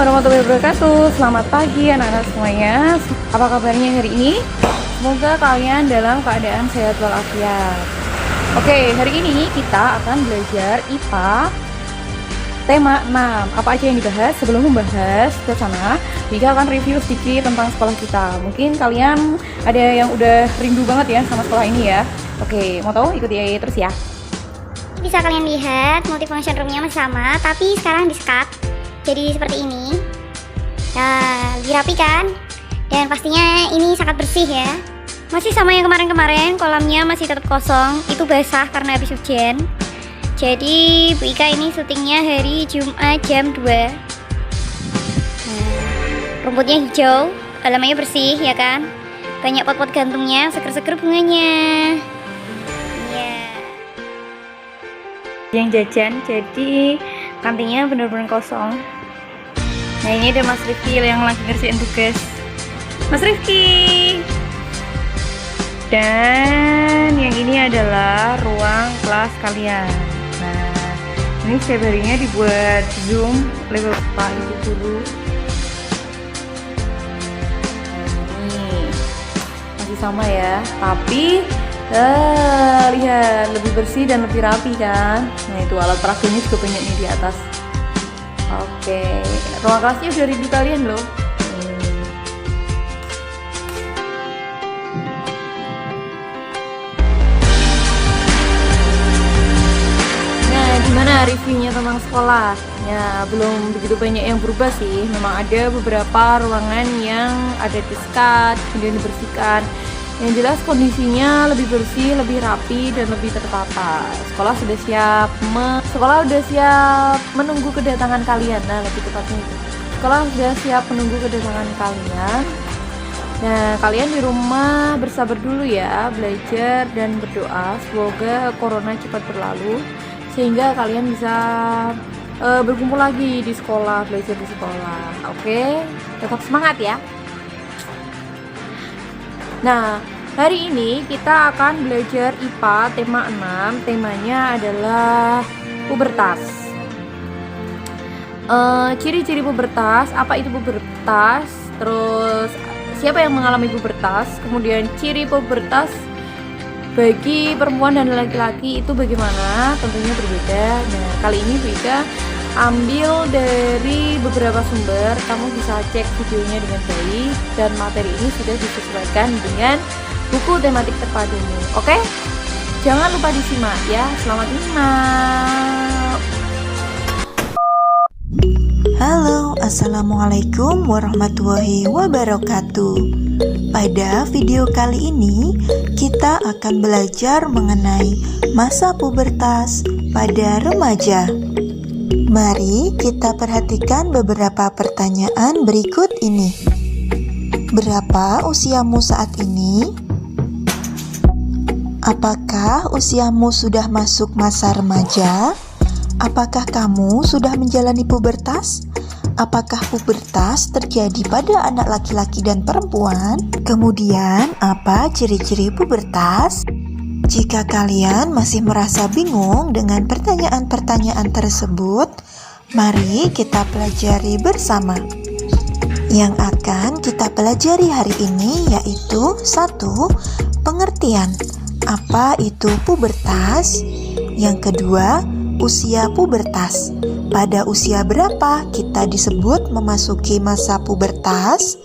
warahmatullahi wabarakatuh. Selamat pagi anak-anak semuanya. Apa kabarnya hari ini? Semoga kalian dalam keadaan sehat walafiat. Oke, hari ini kita akan belajar IPA tema 6. Apa aja yang dibahas? Sebelum membahas ke sana, Vika akan review sedikit tentang sekolah kita. Mungkin kalian ada yang udah rindu banget ya sama sekolah ini ya. Oke, mau tahu? Ikuti terus ya. Bisa kalian lihat multifunction roomnya masih sama, tapi sekarang di-scut jadi seperti ini. Nah, lebih rapi kan? Dan pastinya ini sangat bersih ya. Masih sama yang kemarin-kemarin, kolamnya masih tetap kosong. Itu basah karena habis hujan. Jadi Bu Ika ini syutingnya hari Jumat jam 2. Nah, rumputnya hijau, halamannya bersih ya kan? Banyak pot-pot gantungnya, seger-seger bunganya. Yang jajan, jadi kantinnya bener-bener kosong. Nah, ini ada Mas Rifki yang lagi ngerjain tugas. Mas Rifki. Dan yang ini adalah ruang kelas kalian. Nah, ini setiap harinya dibuat Zoom oleh Bapak Ibu Guru. Ini masih sama ya, tapi lihat lebih bersih dan lebih rapi kan. Nah, itu alat peraganya juga banyak nih di atas. Oke, ruang kelasnya udah rindu kalian loh. Nah, gimana reviewnya tentang sekolah? Ya, belum begitu banyak yang berubah sih. Memang ada beberapa ruangan yang ada di-scut, kemudian dibersihkan. Yang jelas kondisinya lebih bersih, lebih rapi, dan lebih tertata. Sekolah sudah siap menunggu kedatangan kalian. Nah, lebih tepatnya itu. Sekolah sudah siap menunggu kedatangan kalian. Nah, kalian di rumah bersabar dulu ya, belajar dan berdoa. Semoga corona cepat berlalu, sehingga kalian bisa berkumpul lagi di sekolah, belajar di sekolah. Oke, tetap semangat ya. Nah, hari ini kita akan belajar IPA tema 6. Temanya adalah pubertas. Ciri-ciri pubertas, apa itu pubertas, terus siapa yang mengalami pubertas, kemudian ciri pubertas bagi perempuan dan laki-laki itu bagaimana, tentunya berbeda. Nah, kali ini Vika ambil dari beberapa sumber, kamu bisa cek videonya dengan baik, dan materi ini sudah disesuaikan dengan buku tematik terpadumu. Oke? Jangan lupa disimak ya. Selamat menyimak. Halo, assalamualaikum warahmatullahi wabarakatuh. Pada video kali ini kita akan belajar mengenai masa pubertas pada remaja. Mari kita perhatikan beberapa pertanyaan berikut ini. Berapa usiamu saat ini? Apakah usiamu sudah masuk masa remaja? Apakah kamu sudah menjalani pubertas? Apakah pubertas terjadi pada anak laki-laki dan perempuan? Kemudian, apa ciri-ciri pubertas? Jika kalian masih merasa bingung dengan pertanyaan-pertanyaan tersebut, mari kita pelajari bersama. Yang akan kita pelajari hari ini yaitu 1. Pengertian. Apa itu pubertas? Yang kedua, usia pubertas. Pada usia berapa kita disebut memasuki masa pubertas?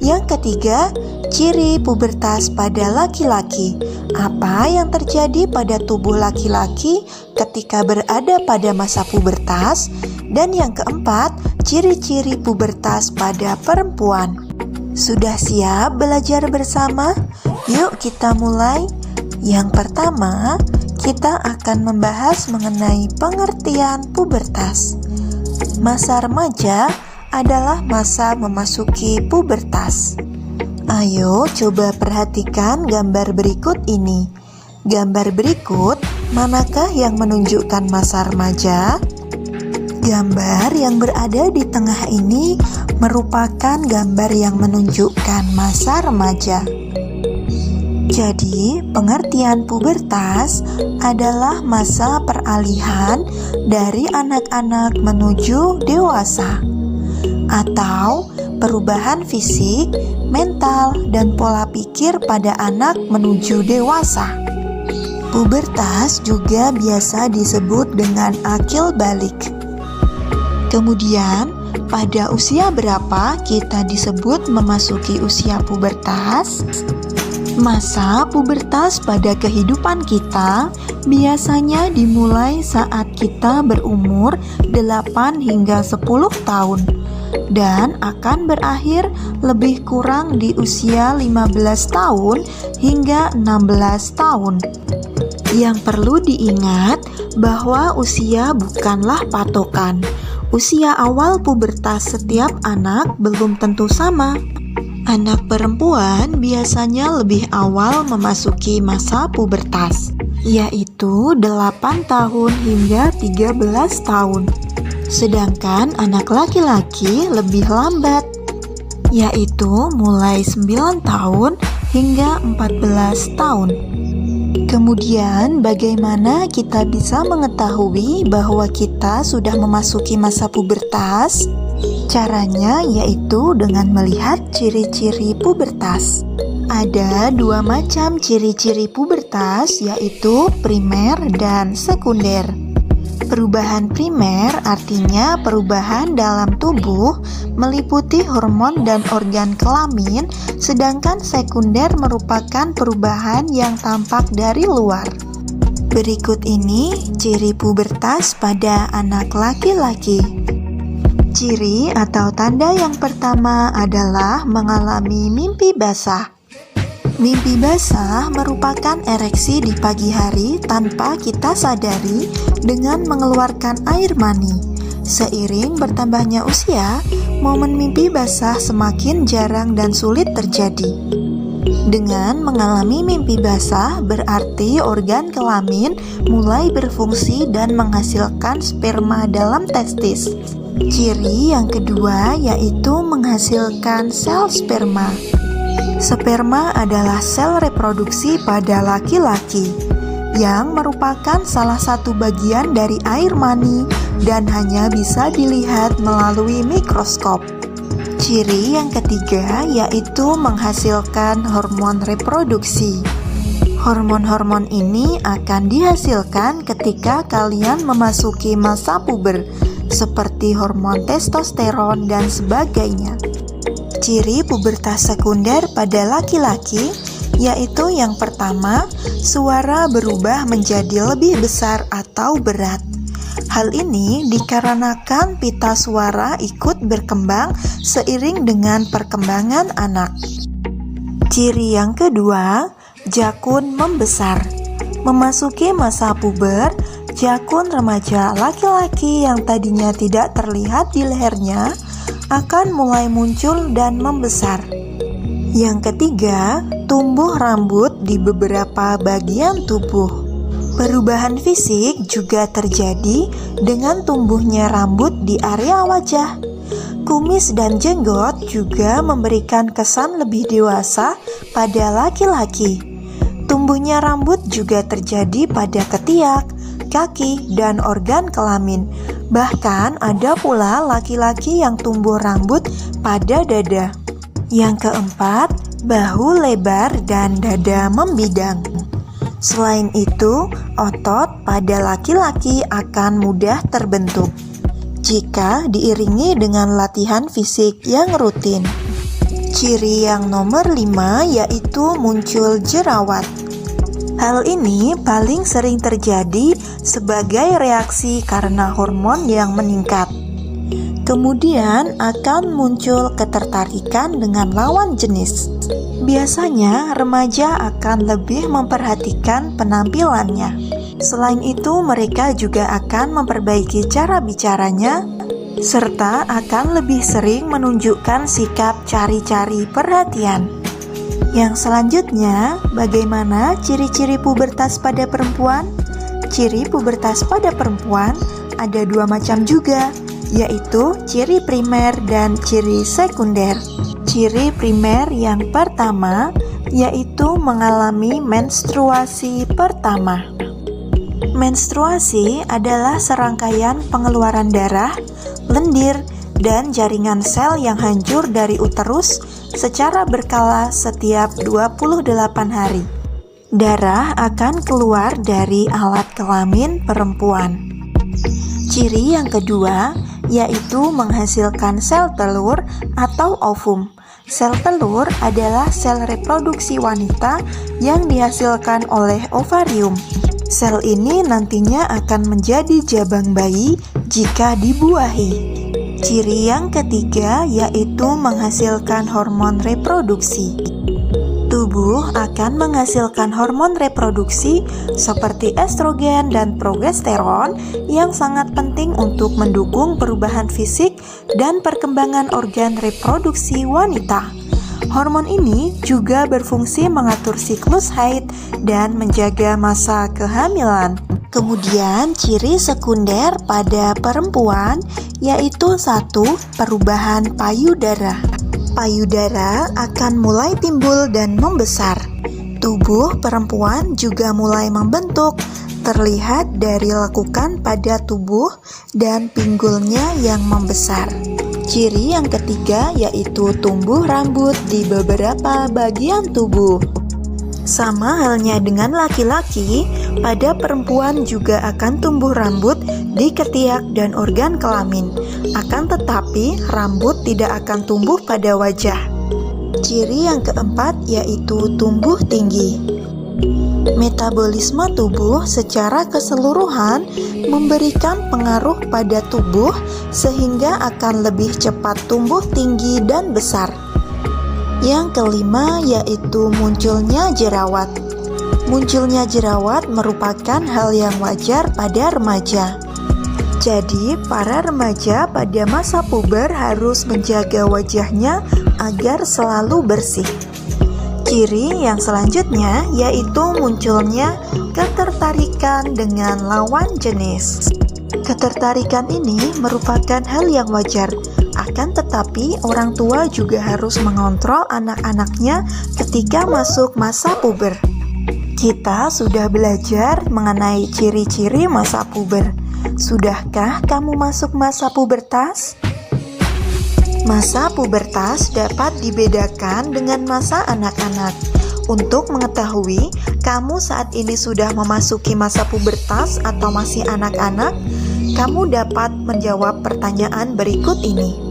Yang ketiga, ciri pubertas pada laki-laki. Apa yang terjadi pada tubuh laki-laki ketika berada pada masa pubertas? Dan yang keempat, ciri-ciri pubertas pada perempuan. Sudah siap belajar bersama? Yuk kita mulai. Yang pertama, kita akan membahas mengenai pengertian pubertas. Masa remaja adalah masa memasuki pubertas. Ayo coba perhatikan gambar berikut ini. Gambar berikut, manakah yang menunjukkan masa remaja? Gambar yang berada di tengah ini merupakan gambar yang menunjukkan masa remaja. Jadi, pengertian pubertas adalah masa peralihan dari anak-anak menuju dewasa. atau perubahan fisik, mental, dan pola pikir pada anak menuju dewasa. Pubertas juga biasa disebut dengan akil balik. Kemudian, pada usia berapa kita disebut memasuki usia pubertas? Masa pubertas pada kehidupan kita biasanya dimulai saat kita berumur 8 hingga 10 tahun dan akan berakhir lebih kurang di usia 15 tahun hingga 16 tahun. Yang perlu diingat bahwa usia bukanlah patokan. Usia awal pubertas setiap anak belum tentu sama. Anak perempuan biasanya lebih awal memasuki masa pubertas, yaitu 8 tahun hingga 13 tahun. Sedangkan anak laki-laki lebih lambat, yaitu mulai 9 tahun hingga 14 tahun. Kemudian, bagaimana kita bisa mengetahui bahwa kita sudah memasuki masa pubertas? Caranya yaitu dengan melihat ciri-ciri pubertas. Ada 2 macam ciri-ciri pubertas, yaitu primer dan sekunder. Perubahan primer artinya perubahan dalam tubuh meliputi hormon dan organ kelamin, sedangkan sekunder merupakan perubahan yang tampak dari luar. Berikut ini ciri pubertas pada anak laki-laki. Ciri atau tanda yang pertama adalah mengalami mimpi basah. Mimpi basah merupakan ereksi di pagi hari tanpa kita sadari dengan mengeluarkan air mani. Seiring bertambahnya usia, momen mimpi basah semakin jarang dan sulit terjadi. Dengan mengalami mimpi basah berarti organ kelamin mulai berfungsi dan menghasilkan sperma dalam testis. Ciri yang kedua yaitu menghasilkan sel sperma. Sperma adalah sel reproduksi pada laki-laki yang merupakan salah satu bagian dari air mani dan hanya bisa dilihat melalui mikroskop. Ciri yang ketiga yaitu menghasilkan hormon reproduksi. Hormon-hormon ini akan dihasilkan ketika kalian memasuki masa puber, seperti hormon testosteron dan sebagainya. Ciri pubertas sekunder pada laki-laki yaitu yang pertama, suara berubah menjadi lebih besar atau berat. Hal ini dikarenakan pita suara ikut berkembang seiring dengan perkembangan anak. Ciri yang kedua, jakun membesar. Memasuki masa puber, jakun remaja laki-laki yang tadinya tidak terlihat di lehernya akan mulai muncul dan membesar. Yang ketiga, tumbuh rambut di beberapa bagian tubuh. Perubahan fisik juga terjadi dengan tumbuhnya rambut di area wajah. Kumis dan jenggot juga memberikan kesan lebih dewasa pada laki-laki. Tumbuhnya rambut juga terjadi pada ketiak, kaki, dan organ kelamin. Bahkan ada pula laki-laki yang tumbuh rambut pada dada. Yang keempat, bahu lebar dan dada membidang. Selain itu, otot pada laki-laki akan mudah terbentuk jika diiringi dengan latihan fisik yang rutin. Ciri yang nomor 5 yaitu muncul jerawat. Hal ini paling sering terjadi sebagai reaksi karena hormon yang meningkat. Kemudian akan muncul ketertarikan dengan lawan jenis. Biasanya remaja akan lebih memperhatikan penampilannya. Selain itu, mereka juga akan memperbaiki cara bicaranya serta akan lebih sering menunjukkan sikap cari-cari perhatian. Yang selanjutnya, bagaimana ciri-ciri pubertas pada perempuan? Ciri pubertas pada perempuan ada 2 macam juga, yaitu ciri primer dan ciri sekunder. Ciri primer yang pertama yaitu mengalami menstruasi pertama. Menstruasi adalah serangkaian pengeluaran darah, lendir, dan jaringan sel yang hancur dari uterus secara berkala setiap 28 hari. Darah akan keluar dari alat kelamin perempuan. Ciri yang kedua yaitu menghasilkan sel telur atau ovum. Sel telur adalah sel reproduksi wanita yang dihasilkan oleh ovarium. Sel ini nantinya akan menjadi jabang bayi jika dibuahi. Ciri yang ketiga yaitu menghasilkan hormon reproduksi. Tubuh akan menghasilkan hormon reproduksi seperti estrogen dan progesteron yang sangat penting untuk mendukung perubahan fisik dan perkembangan organ reproduksi wanita. Hormon ini juga berfungsi mengatur siklus haid dan menjaga masa kehamilan. Kemudian ciri sekunder pada perempuan yaitu 1. Perubahan payudara. Payudara akan mulai timbul dan membesar. Tubuh perempuan juga mulai membentuk, terlihat dari lekukan pada tubuh dan pinggulnya yang membesar. Ciri yang ketiga yaitu tumbuh rambut di beberapa bagian tubuh. Sama halnya dengan laki-laki, pada perempuan juga akan tumbuh rambut di ketiak dan organ kelamin. Akan tetapi, rambut tidak akan tumbuh pada wajah. Ciri yang keempat yaitu tumbuh tinggi. Metabolisme tubuh secara keseluruhan memberikan pengaruh pada tubuh sehingga akan lebih cepat tumbuh tinggi dan besar. Yang kelima yaitu munculnya jerawat. Munculnya jerawat merupakan hal yang wajar pada remaja. Jadi, para remaja pada masa puber harus menjaga wajahnya agar selalu bersih. Ciri yang selanjutnya yaitu munculnya ketertarikan dengan lawan jenis. Ketertarikan ini merupakan hal yang wajar. Akan tetapi, orang tua juga harus mengontrol anak-anaknya ketika masuk masa puber. Kita sudah belajar mengenai ciri-ciri masa puber. Sudahkah kamu masuk masa pubertas? Masa pubertas dapat dibedakan dengan masa anak-anak. Untuk mengetahui kamu saat ini sudah memasuki masa pubertas atau masih anak-anak, kamu dapat menjawab pertanyaan berikut ini.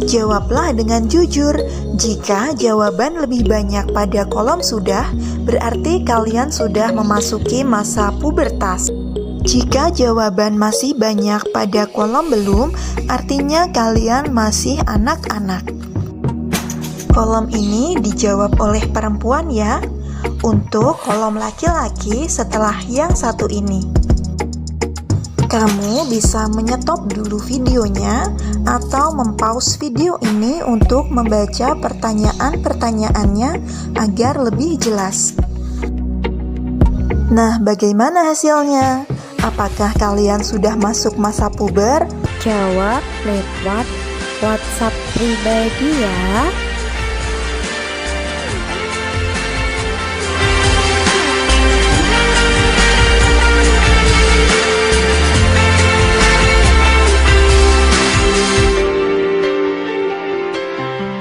Jawablah dengan jujur. Jika jawaban lebih banyak pada kolom sudah, berarti kalian sudah memasuki masa pubertas. Jika jawaban masih banyak pada kolom belum, artinya kalian masih anak-anak. Kolom ini dijawab oleh perempuan ya. Untuk kolom laki-laki setelah yang satu ini. Kamu bisa menyetop dulu videonya atau mempause video ini untuk membaca pertanyaan-pertanyaannya agar lebih jelas. Nah, bagaimana hasilnya? Apakah kalian sudah masuk masa puber? Jawab lewat WhatsApp pribadi ya.